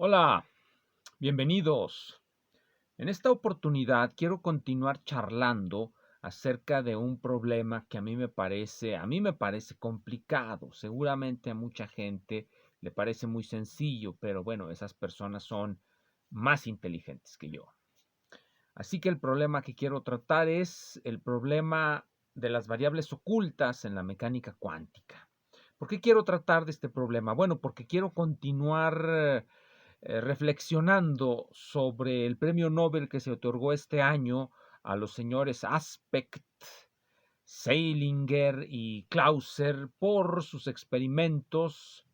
Hola, bienvenidos. En esta oportunidad quiero continuar charlando acerca de un problema que a mí me parece complicado. Seguramente a mucha gente le parece muy sencillo, pero bueno, esas personas son más inteligentes que yo. Así que el problema que quiero tratar es el problema de las variables ocultas en la mecánica cuántica. ¿Por qué quiero tratar de este problema? Bueno, porque quiero continuar reflexionando sobre el premio Nobel que se otorgó este año a los señores Aspect, Seilinger y Clauser por sus experimentos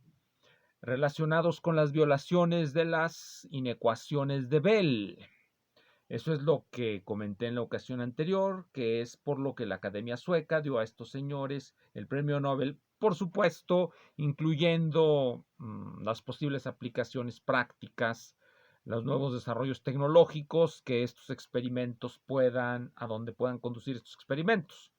relacionados con las violaciones de las inecuaciones de Bell. Eso es lo que comenté en la ocasión anterior, que es por lo que la Academia Sueca dio a estos señores el premio Nobel, por supuesto, incluyendo las posibles aplicaciones prácticas, los nuevos desarrollos tecnológicos que estos experimentos a donde puedan conducir estos experimentos.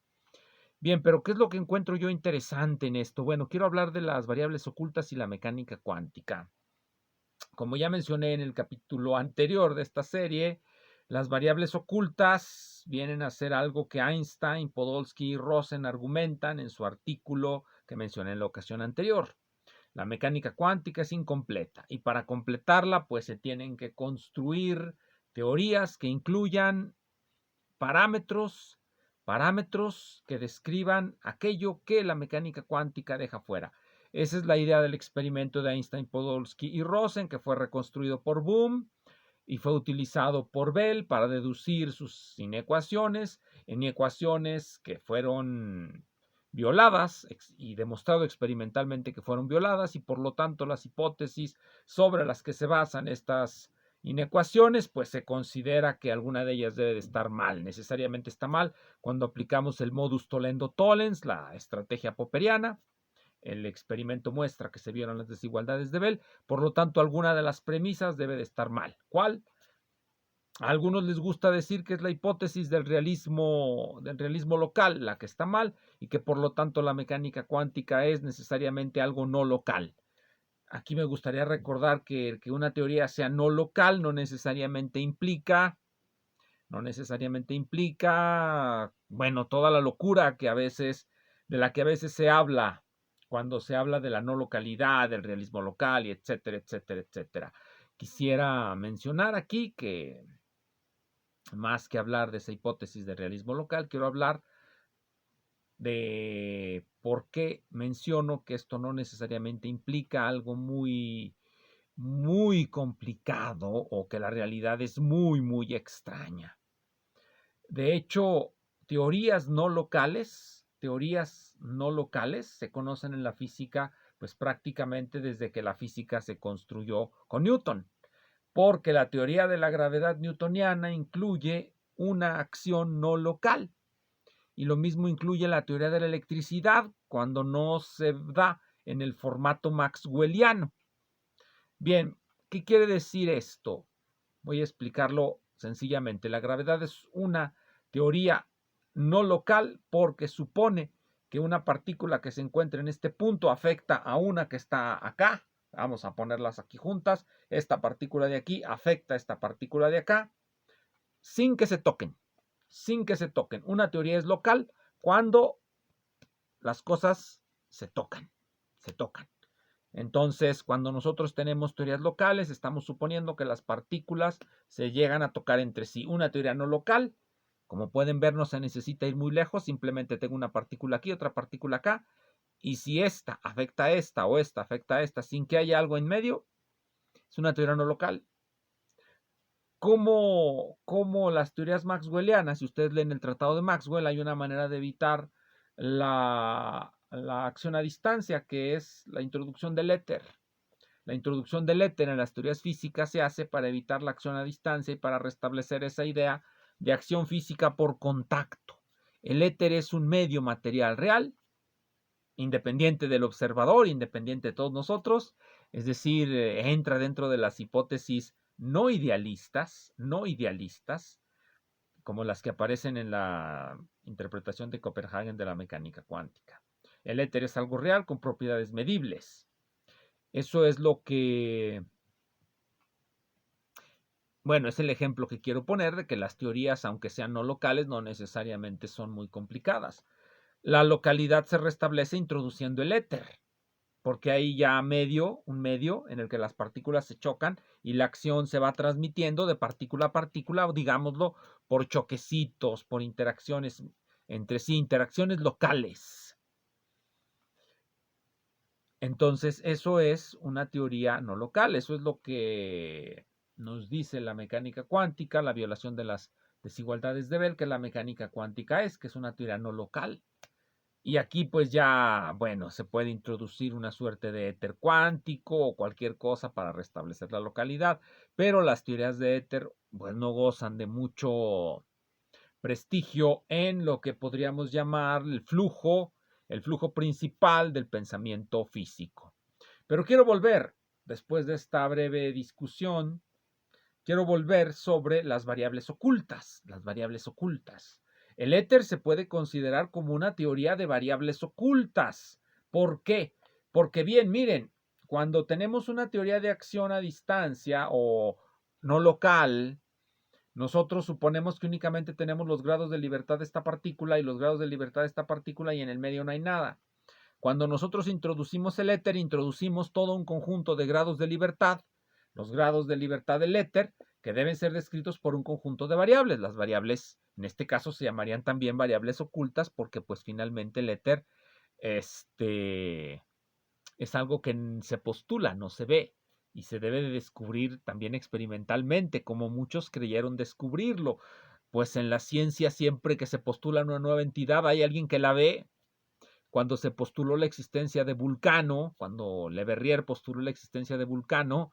Bien, pero ¿qué es lo que encuentro yo interesante en esto? Bueno, quiero hablar de las variables ocultas y la mecánica cuántica. Como ya mencioné en el capítulo anterior de esta serie, las variables ocultas vienen a ser algo que Einstein, Podolsky y Rosen argumentan en su artículo que mencioné en la ocasión anterior. La mecánica cuántica es incompleta y para completarla pues se tienen que construir teorías que incluyan parámetros, parámetros que describan aquello que la mecánica cuántica deja fuera. Esa es la idea del experimento de Einstein, Podolsky y Rosen, que fue reconstruido por Bohm y fue utilizado por Bell para deducir sus inecuaciones, inecuaciones que fueron violadas y demostrado experimentalmente que fueron violadas y por lo tanto las hipótesis sobre las que se basan estas inecuaciones, pues se considera que alguna de ellas debe de estar mal, necesariamente está mal cuando aplicamos el modus tollendo-tollens, la estrategia popperiana. El experimento muestra que se vieron las desigualdades de Bell, por lo tanto alguna de las premisas debe de estar mal. ¿Cuál? A algunos les gusta decir que es la hipótesis del realismo local la que está mal y que por lo tanto la mecánica cuántica es necesariamente algo no local. Aquí me gustaría recordar que una teoría sea no local no necesariamente implica, bueno, toda la locura de la que a veces se habla cuando se habla de la no localidad, del realismo local y etcétera, etcétera, etcétera. Quisiera mencionar aquí que más que hablar de esa hipótesis de realismo local, quiero hablar de por qué menciono que esto no necesariamente implica algo muy, muy complicado o que la realidad es muy, muy extraña. De hecho, teorías no locales se conocen en la física, pues prácticamente desde que la física se construyó con Newton, porque la teoría de la gravedad newtoniana incluye una acción no local y lo mismo incluye la teoría de la electricidad cuando no se da en el formato maxwelliano. Bien, ¿qué quiere decir esto? Voy a explicarlo sencillamente. La gravedad es una teoría no local porque supone que una partícula que se encuentra en este punto afecta a una que está acá. Vamos a ponerlas aquí juntas. Esta partícula de aquí afecta a esta partícula de acá sin que se toquen. Sin que se toquen. Una teoría es local cuando las cosas se tocan. Se tocan. Entonces, cuando nosotros tenemos teorías locales, estamos suponiendo que las partículas se llegan a tocar entre sí. Una teoría no local, como pueden ver, no se necesita ir muy lejos, simplemente tengo una partícula aquí, otra partícula acá, y si esta afecta a esta o esta afecta a esta sin que haya algo en medio, es una teoría no local. Como las teorías maxwellianas, si ustedes leen el tratado de Maxwell, hay una manera de evitar la acción a distancia, que es la introducción del éter. La introducción del éter en las teorías físicas se hace para evitar la acción a distancia y para restablecer esa idea de acción física por contacto. El éter es un medio material real, independiente del observador, independiente de todos nosotros, es decir, entra dentro de las hipótesis no idealistas, como las que aparecen en la interpretación de Copenhagen de la mecánica cuántica. El éter es algo real con propiedades medibles. Eso es lo que Bueno, es el ejemplo que quiero poner de que las teorías, aunque sean no locales, no necesariamente son muy complicadas. La localidad se restablece introduciendo el éter, porque hay ya un medio en el que las partículas se chocan y la acción se va transmitiendo de partícula a partícula, o digámoslo, por choquecitos, por interacciones entre sí, interacciones locales. Entonces, eso es una teoría no local, eso es lo que nos dice la mecánica cuántica, la violación de las desigualdades de Bell, que la mecánica cuántica que es una teoría no local. Y aquí pues ya, bueno, se puede introducir una suerte de éter cuántico o cualquier cosa para restablecer la localidad, pero las teorías de éter pues no gozan de mucho prestigio en lo que podríamos llamar el flujo principal del pensamiento físico. Pero quiero volver, después de esta breve discusión, quiero volver sobre las variables ocultas. Las variables ocultas. El éter se puede considerar como una teoría de variables ocultas. ¿Por qué? Porque bien, miren, cuando tenemos una teoría de acción a distancia o no local, nosotros suponemos que únicamente tenemos los grados de libertad de esta partícula y los grados de libertad de esta partícula y en el medio no hay nada. Cuando nosotros introducimos el éter, introducimos todo un conjunto de grados de libertad, los grados de libertad del éter, que deben ser descritos por un conjunto de variables. Las variables, en este caso, se llamarían también variables ocultas porque pues finalmente el éter es algo que se postula, no se ve y se debe de descubrir también experimentalmente, como muchos creyeron descubrirlo. Pues en la ciencia siempre que se postula una nueva entidad hay alguien que la ve. Cuando se postuló la existencia de Vulcano, cuando Le Verrier postuló la existencia de Vulcano,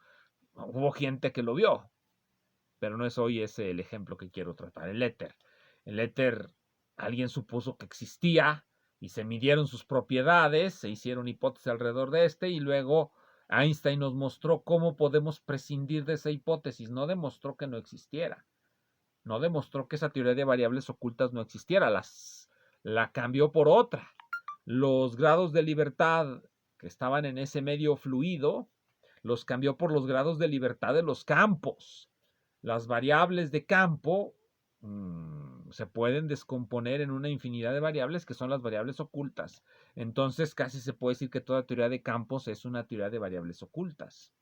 hubo gente que lo vio, pero no es hoy ese el ejemplo que quiero tratar. El éter. El éter, alguien supuso que existía y se midieron sus propiedades, se hicieron hipótesis alrededor de y luego Einstein nos mostró cómo podemos prescindir de esa hipótesis. No demostró que no existiera. No demostró que esa teoría de variables ocultas no existiera. La cambió por otra. Los grados de libertad que estaban en ese medio fluido los cambió por los grados de libertad de los campos. Las variables de campo se pueden descomponer en una infinidad de variables que son las variables ocultas. Entonces casi se puede decir que toda teoría de campos es una teoría de variables ocultas.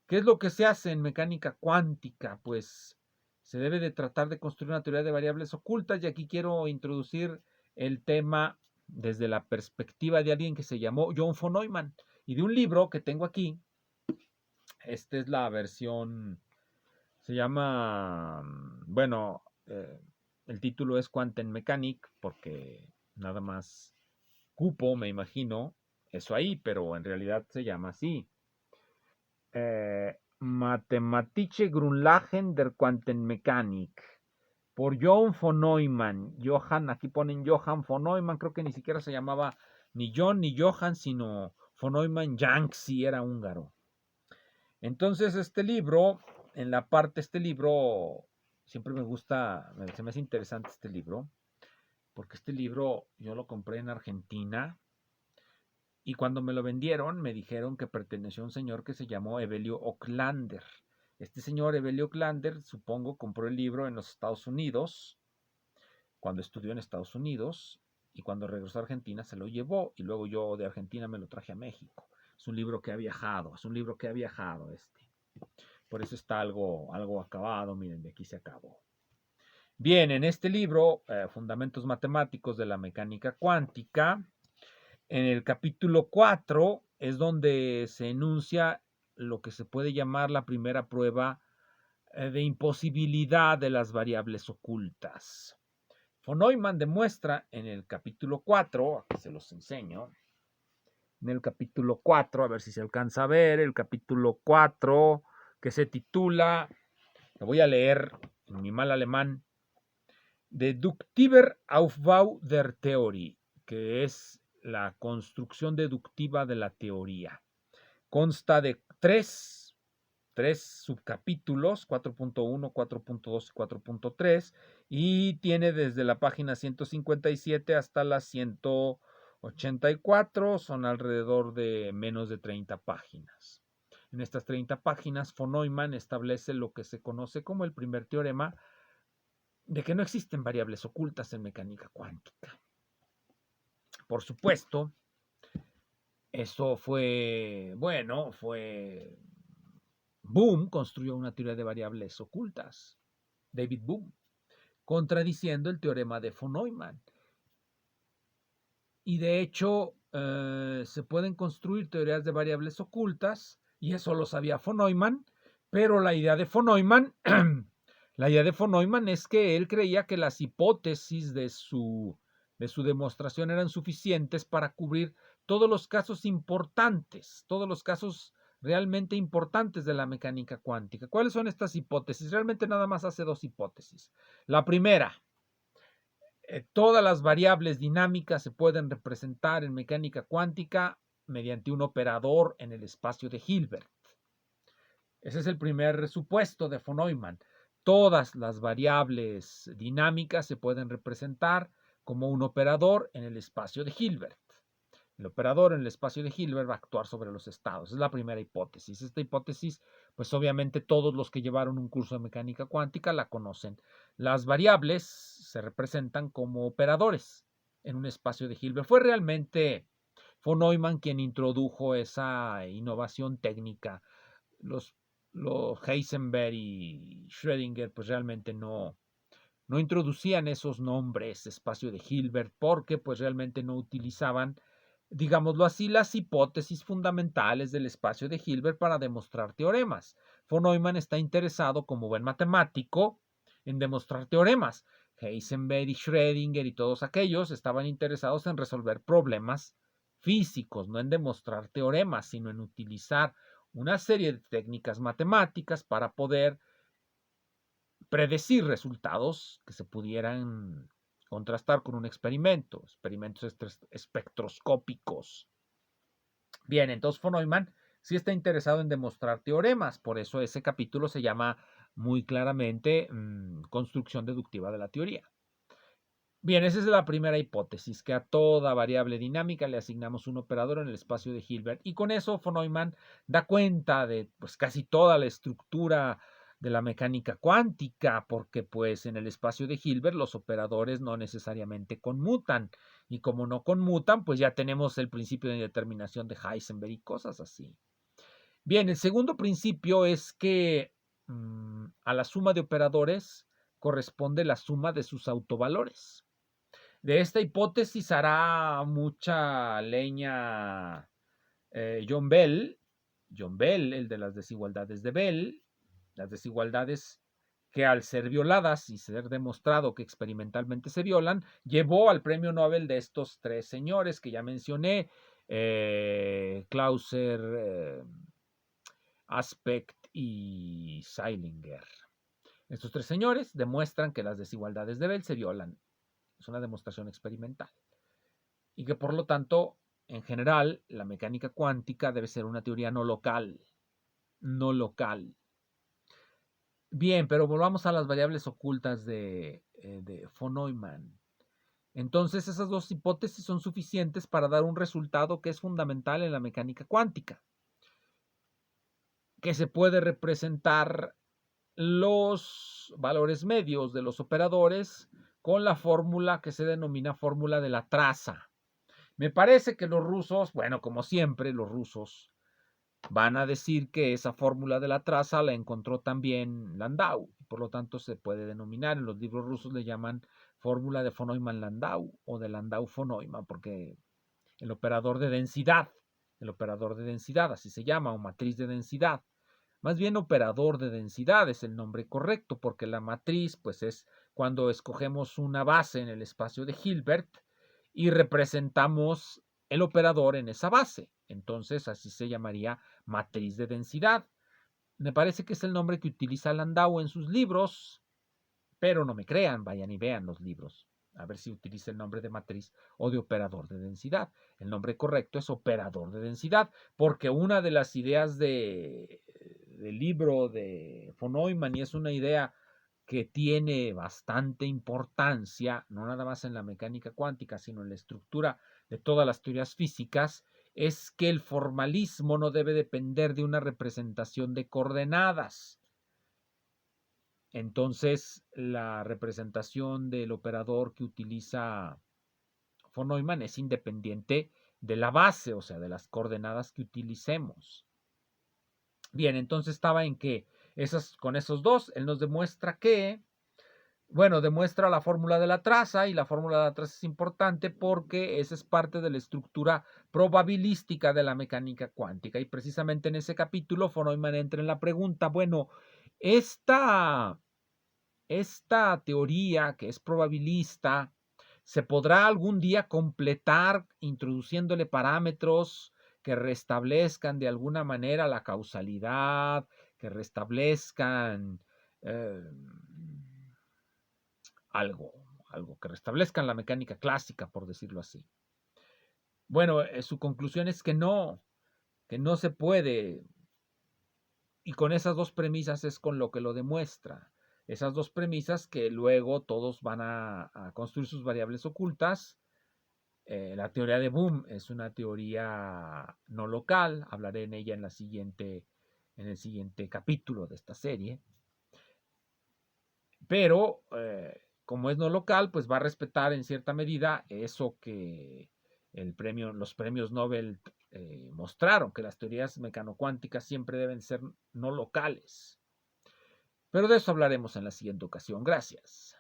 ¿Qué es lo que se hace en mecánica cuántica? Pues se debe de tratar de construir una teoría de variables ocultas y aquí quiero introducir el tema desde la perspectiva de alguien que se llamó John von Neumann y de un libro que tengo aquí. Esta es la versión, se llama, bueno, el título es Quantum Mechanic porque nada más cupo, me imagino, eso ahí, pero en realidad se llama así. Mathematische Grundlagen der Quantenmechanik por John von Neumann. Aquí ponen Johann von Neumann, creo que ni siquiera se llamaba ni John ni Johann, sino von Neumann Janksi, era húngaro. Entonces este libro, siempre me gusta, se me hace interesante este libro, porque este libro yo lo compré en Argentina. Y cuando me lo vendieron, me dijeron que perteneció a un señor que se llamó Evelio Oclander. Este señor Evelio Oclander, supongo, compró el libro en los Estados Unidos, cuando estudió en Estados Unidos, y cuando regresó a Argentina se lo llevó, y luego yo de Argentina me lo traje a México. Es un libro que ha viajado, Por eso está algo acabado, miren, de aquí se acabó. Bien, en este libro, Fundamentos Matemáticos de la Mecánica Cuántica, en el capítulo 4 es donde se enuncia lo que se puede llamar la primera prueba de imposibilidad de las variables ocultas. Von Neumann demuestra en el capítulo 4, aquí se los enseño, en el capítulo 4, a ver si se alcanza a ver, el capítulo 4 que se titula, lo voy a leer en mi mal alemán, Deduktiver Aufbau der Theorie, que es la construcción deductiva de la teoría. Consta de tres subcapítulos, 4.1, 4.2 y 4.3, y tiene desde la página 157 hasta la 184, son alrededor de menos de 30 páginas. En estas 30 páginas, von Neumann establece lo que se conoce como el primer teorema de que no existen variables ocultas en mecánica cuántica. Por supuesto, eso fue Bohm construyó una teoría de variables ocultas, David Bohm, contradiciendo el teorema de von Neumann. Y de hecho, se pueden construir teorías de variables ocultas, y eso lo sabía von Neumann, pero la idea de von Neumann, es que él creía que las hipótesis de su demostración eran suficientes para cubrir todos los casos importantes, todos los casos realmente importantes de la mecánica cuántica. ¿Cuáles son estas hipótesis? Realmente nada más hace dos hipótesis. La primera, todas las variables dinámicas se pueden representar en mecánica cuántica mediante un operador en el espacio de Hilbert. Ese es el primer supuesto de von Neumann. Todas las variables dinámicas se pueden representar como un operador en el espacio de Hilbert. El operador en el espacio de Hilbert va a actuar sobre los estados. Es la primera hipótesis. Esta hipótesis, pues obviamente todos los que llevaron un curso de mecánica cuántica la conocen. Las variables se representan como operadores en un espacio de Hilbert. Fue realmente von Neumann quien introdujo esa innovación técnica. Los Heisenberg y Schrödinger pues realmente no introducían esos nombres, espacio de Hilbert, porque pues realmente no utilizaban, digámoslo así, las hipótesis fundamentales del espacio de Hilbert para demostrar teoremas. Von Neumann está interesado, como buen matemático, en demostrar teoremas. Heisenberg y Schrödinger y todos aquellos estaban interesados en resolver problemas físicos, no en demostrar teoremas, sino en utilizar una serie de técnicas matemáticas para poder predecir resultados que se pudieran contrastar con un experimento, experimentos espectroscópicos. Bien, entonces von Neumann sí está interesado en demostrar teoremas, por eso ese capítulo se llama muy claramente construcción deductiva de la teoría. Bien, esa es la primera hipótesis, que a toda variable dinámica le asignamos un operador en el espacio de Hilbert, y con eso von Neumann da cuenta de pues casi toda la estructura de la mecánica cuántica, porque pues en el espacio de Hilbert los operadores no necesariamente conmutan, y como no conmutan, pues ya tenemos el principio de indeterminación de Heisenberg y cosas así. Bien, el segundo principio es que a la suma de operadores corresponde la suma de sus autovalores. De esta hipótesis hará mucha leña John Bell, el de las desigualdades de Bell, las desigualdades que al ser violadas y ser demostrado que experimentalmente se violan, llevó al premio Nobel de estos tres señores que ya mencioné, Clauser, Aspect y Seilinger. Estos tres señores demuestran que las desigualdades de Bell se violan. Es una demostración experimental. Y que por lo tanto, en general, la mecánica cuántica debe ser una teoría no local. No local. Bien, pero volvamos a las variables ocultas de von Neumann. Entonces, esas dos hipótesis son suficientes para dar un resultado que es fundamental en la mecánica cuántica, que se puede representar los valores medios de los operadores con la fórmula que se denomina fórmula de la traza. Me parece que los rusos, bueno, como siempre, los rusos van a decir que esa fórmula de la traza la encontró también Landau, por lo tanto se puede denominar, en los libros rusos le llaman fórmula de von Neumann-Landau o de Landau-von Neumann, porque el operador de densidad, así se llama, o matriz de densidad. Más bien operador de densidad es el nombre correcto, porque la matriz pues es cuando escogemos una base en el espacio de Hilbert y representamos el operador en esa base. Entonces así se llamaría matriz de densidad. Me parece que es el nombre que utiliza Landau en sus libros, pero no me crean, vayan y vean los libros. A ver si utiliza el nombre de matriz o de operador de densidad. El nombre correcto es operador de densidad, porque una de las ideas del libro de von Neumann, y es una idea que tiene bastante importancia, no nada más en la mecánica cuántica, sino en la estructura de todas las teorías físicas, es que el formalismo no debe depender de una representación de coordenadas. Entonces, la representación del operador que utiliza von Neumann es independiente de la base, o sea, de las coordenadas que utilicemos. Bien, entonces estaba en que con esos dos, él nos demuestra que, bueno, demuestra la fórmula de la traza, y la fórmula de la traza es importante porque esa es parte de la estructura probabilística de la mecánica cuántica. Y precisamente en ese capítulo, von Neumann entra en la pregunta, bueno, esta teoría que es probabilista, ¿se podrá algún día completar introduciéndole parámetros que restablezcan de alguna manera la causalidad, que restablezcan eh, algo, que restablezcan la mecánica clásica, por decirlo así? Bueno, su conclusión es que no se puede, y con esas dos premisas es con lo que lo demuestra. Esas dos premisas que luego todos van a construir sus variables ocultas. La teoría de Bohm es una teoría no local, hablaré en ella en el siguiente capítulo de esta serie. Pero como es no local, pues va a respetar en cierta medida eso que los premios Nobel mostraron, que las teorías mecanocuánticas siempre deben ser no locales. Pero de eso hablaremos en la siguiente ocasión. Gracias.